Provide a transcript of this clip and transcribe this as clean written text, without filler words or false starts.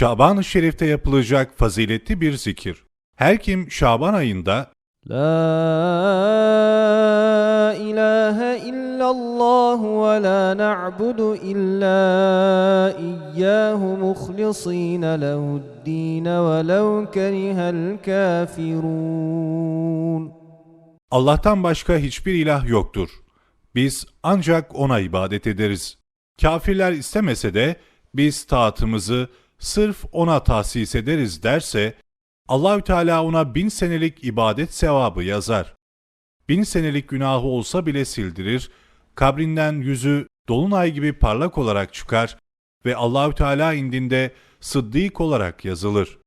Şaban-ı Şerif'te yapılacak faziletli bir zikir. Her kim Şaban ayında La ilahe illallah ve la na'budu illa iyyahu muhlisina lehu'd-din ve lev kerihel kafirun. Allah'tan başka hiçbir ilah yoktur. Biz ancak O'na ibadet ederiz. Kafirler istemese de biz taatımızı sırf O'na tahsis ederiz derse, Allahü Teala ona 1000 senelik ibadet sevabı yazar. 1000 senelik günahı olsa bile sildirir, kabrinden yüzü dolunay gibi parlak olarak çıkar ve Allahü Teala indinde sıddık olarak yazılır.